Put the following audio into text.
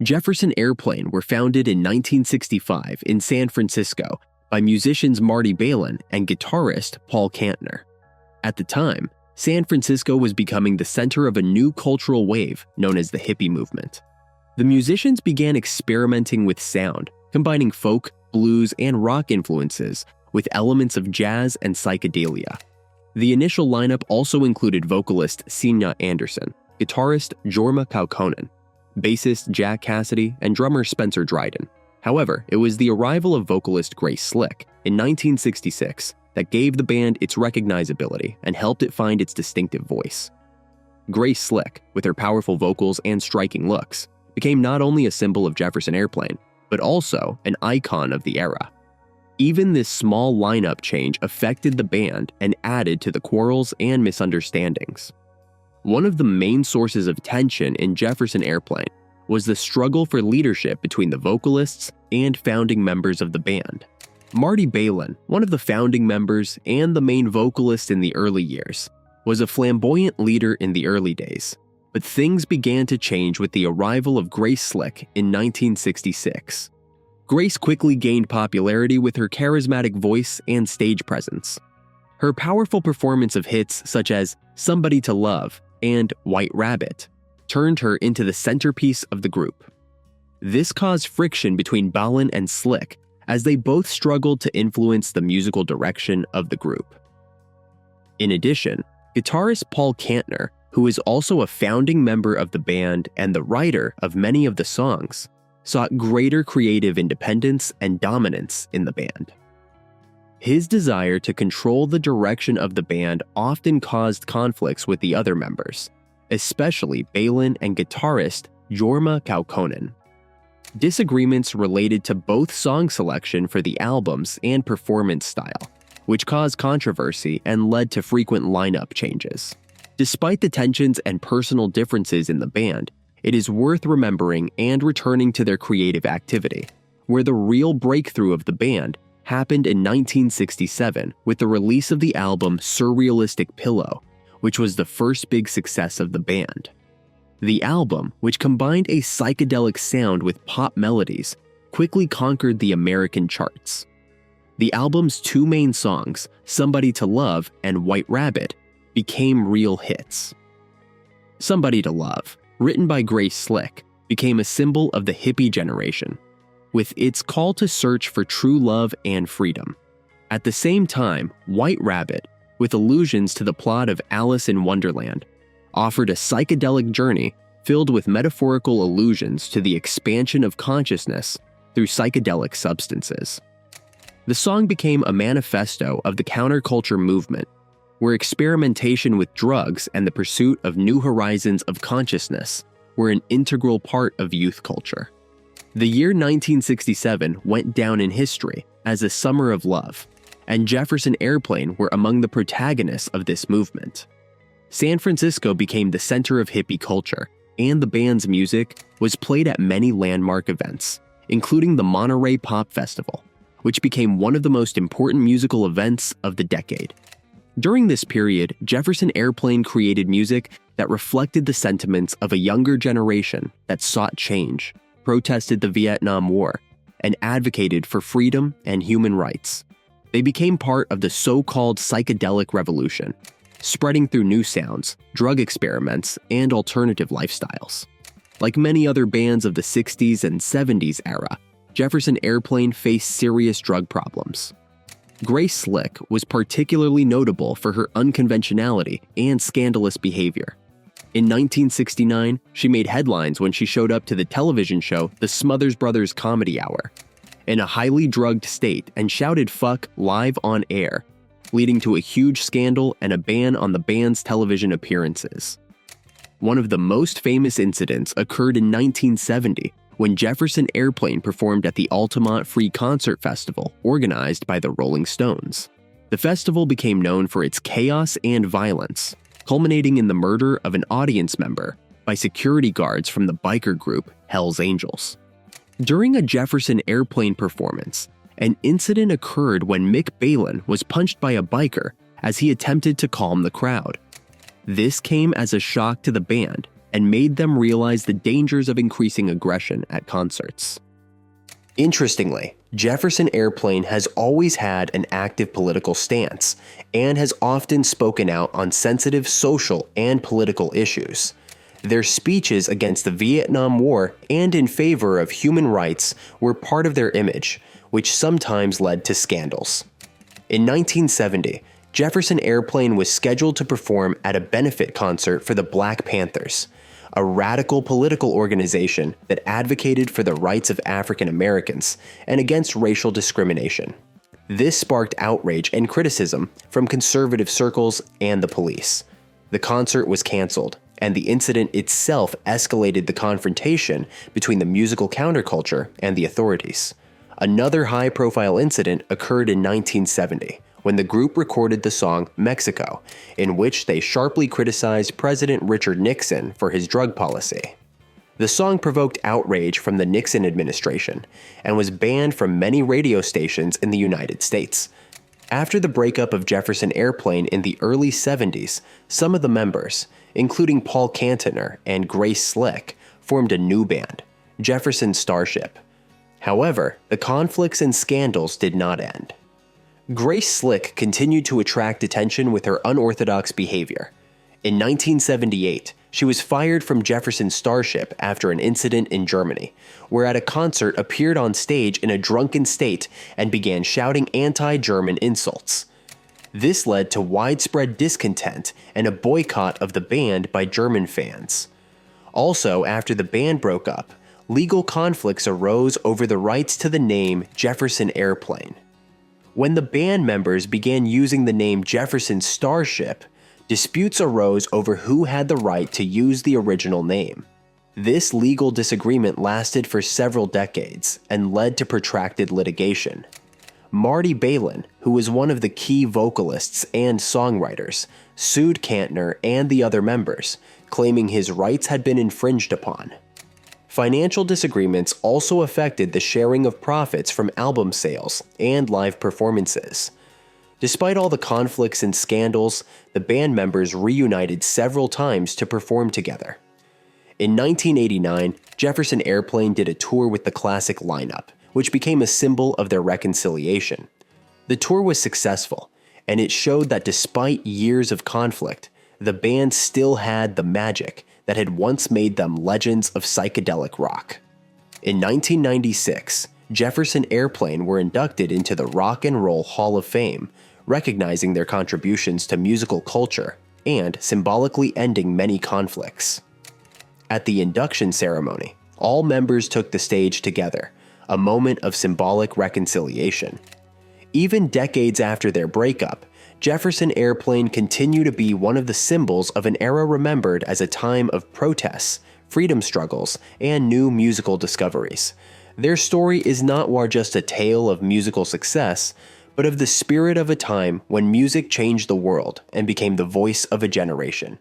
Jefferson Airplane were founded in 1965 in San Francisco by musicians Marty Balin and guitarist Paul Kantner. At the time, San Francisco was becoming the center of a new cultural wave known as the hippie movement. The musicians began experimenting with sound, combining folk, blues, and rock influences with elements of jazz and psychedelia. The initial lineup also included vocalist Sina Anderson, guitarist Jorma Kaukonen, bassist Jack Cassidy, and drummer Spencer Dryden. However, it was the arrival of vocalist Grace Slick in 1966 that gave the band its recognizability and helped it find its distinctive voice. Grace Slick, with her powerful vocals and striking looks, became not only a symbol of Jefferson Airplane, but also an icon of the era. Even this small lineup change affected the band and added to the quarrels and misunderstandings. One of the main sources of tension in Jefferson Airplane was the struggle for leadership between the vocalists and founding members of the band. Marty Balin, one of the founding members and the main vocalist in the early years, was a flamboyant leader in the early days, but things began to change with the arrival of Grace Slick in 1966. Grace quickly gained popularity with her charismatic voice and stage presence. Her powerful performance of hits such as Somebody to Love and White Rabbit turned her into the centerpiece of the group. This caused friction between Balin and Slick as they both struggled to influence the musical direction of the group. In addition, guitarist Paul Kantner, who is also a founding member of the band and the writer of many of the songs, sought greater creative independence and dominance in the band. His desire to control the direction of the band often caused conflicts with the other members, especially Balin and guitarist Jorma Kaukonen. Disagreements related to both song selection for the albums and performance style, which caused controversy and led to frequent lineup changes. Despite the tensions and personal differences in the band, it is worth remembering and returning to their creative activity, where the real breakthrough of the band happened in 1967 with the release of the album Surrealistic Pillow, which was the first big success of the band. The album, which combined a psychedelic sound with pop melodies, quickly conquered the American charts. The album's two main songs, Somebody to Love and White Rabbit, became real hits. Somebody to Love, written by Grace Slick, became a symbol of the hippie generation, with its call to search for true love and freedom. At the same time, White Rabbit, with allusions to the plot of Alice in Wonderland, offered a psychedelic journey filled with metaphorical allusions to the expansion of consciousness through psychedelic substances. The song became a manifesto of the counterculture movement, where experimentation with drugs and the pursuit of new horizons of consciousness were an integral part of youth culture. The year 1967 went down in history as a summer of love, and Jefferson Airplane were among the protagonists of this movement. San Francisco became the center of hippie culture, and the band's music was played at many landmark events, including the Monterey Pop Festival, which became one of the most important musical events of the decade. During this period, Jefferson Airplane created music that reflected the sentiments of a younger generation that sought change, protested the Vietnam War, and advocated for freedom and human rights. They became part of the so-called psychedelic revolution, spreading through new sounds, drug experiments, and alternative lifestyles. Like many other bands of the 60s and 70s era, Jefferson Airplane faced serious drug problems. Grace Slick was particularly notable for her unconventionality and scandalous behavior. In 1969, she made headlines when she showed up to the television show The Smothers Brothers Comedy Hour in a highly drugged state and shouted "fuck" live on air, leading to a huge scandal and a ban on the band's television appearances. One of the most famous incidents occurred in 1970 when Jefferson Airplane performed at the Altamont Free Concert Festival organized by the Rolling Stones. The festival became known for its chaos and violence, culminating in the murder of an audience member by security guards from the biker group Hell's Angels. During a Jefferson Airplane performance, an incident occurred when Mick Balin was punched by a biker as he attempted to calm the crowd. This came as a shock to the band, and made them realize the dangers of increasing aggression at concerts. Interestingly, Jefferson Airplane has always had an active political stance and has often spoken out on sensitive social and political issues. Their speeches against the Vietnam War and in favor of human rights were part of their image, which sometimes led to scandals. In 1970, Jefferson Airplane was scheduled to perform at a benefit concert for the Black Panthers, a radical political organization that advocated for the rights of African Americans and against racial discrimination. This sparked outrage and criticism from conservative circles and the police. The concert was canceled, and the incident itself escalated the confrontation between the musical counterculture and the authorities. Another high-profile incident occurred in 1970, when the group recorded the song Mexico, in which they sharply criticized President Richard Nixon for his drug policy. The song provoked outrage from the Nixon administration and was banned from many radio stations in the United States. After the breakup of Jefferson Airplane in the early 70s, some of the members, including Paul Kantner and Grace Slick, formed a new band, Jefferson Starship. However, the conflicts and scandals did not end. Grace Slick continued to attract attention with her unorthodox behavior. In 1978, she was fired from Jefferson Starship after an incident in Germany, where at a concert appeared on stage in a drunken state and began shouting anti-German insults. This led to widespread discontent and a boycott of the band by German fans. Also, after the band broke up, legal conflicts arose over the rights to the name Jefferson Airplane. When the band members began using the name Jefferson Starship, disputes arose over who had the right to use the original name. This legal disagreement lasted for several decades and led to protracted litigation. Marty Balin, who was one of the key vocalists and songwriters, sued Kantner and the other members, claiming his rights had been infringed upon. Financial disagreements also affected the sharing of profits from album sales and live performances. Despite all the conflicts and scandals, the band members reunited several times to perform together. In 1989, Jefferson Airplane did a tour with the classic lineup, which became a symbol of their reconciliation. The tour was successful, and it showed that despite years of conflict, the band still had the magic that had once made them legends of psychedelic rock. In 1996, Jefferson Airplane were inducted into the Rock and Roll Hall of Fame, recognizing their contributions to musical culture and symbolically ending many conflicts. At the induction ceremony, all members took the stage together, a moment of symbolic reconciliation. Even decades after their breakup, Jefferson Airplane continued to be one of the symbols of an era remembered as a time of protests, freedom struggles, and new musical discoveries. Their story is not just a tale of musical success, but of the spirit of a time when music changed the world and became the voice of a generation.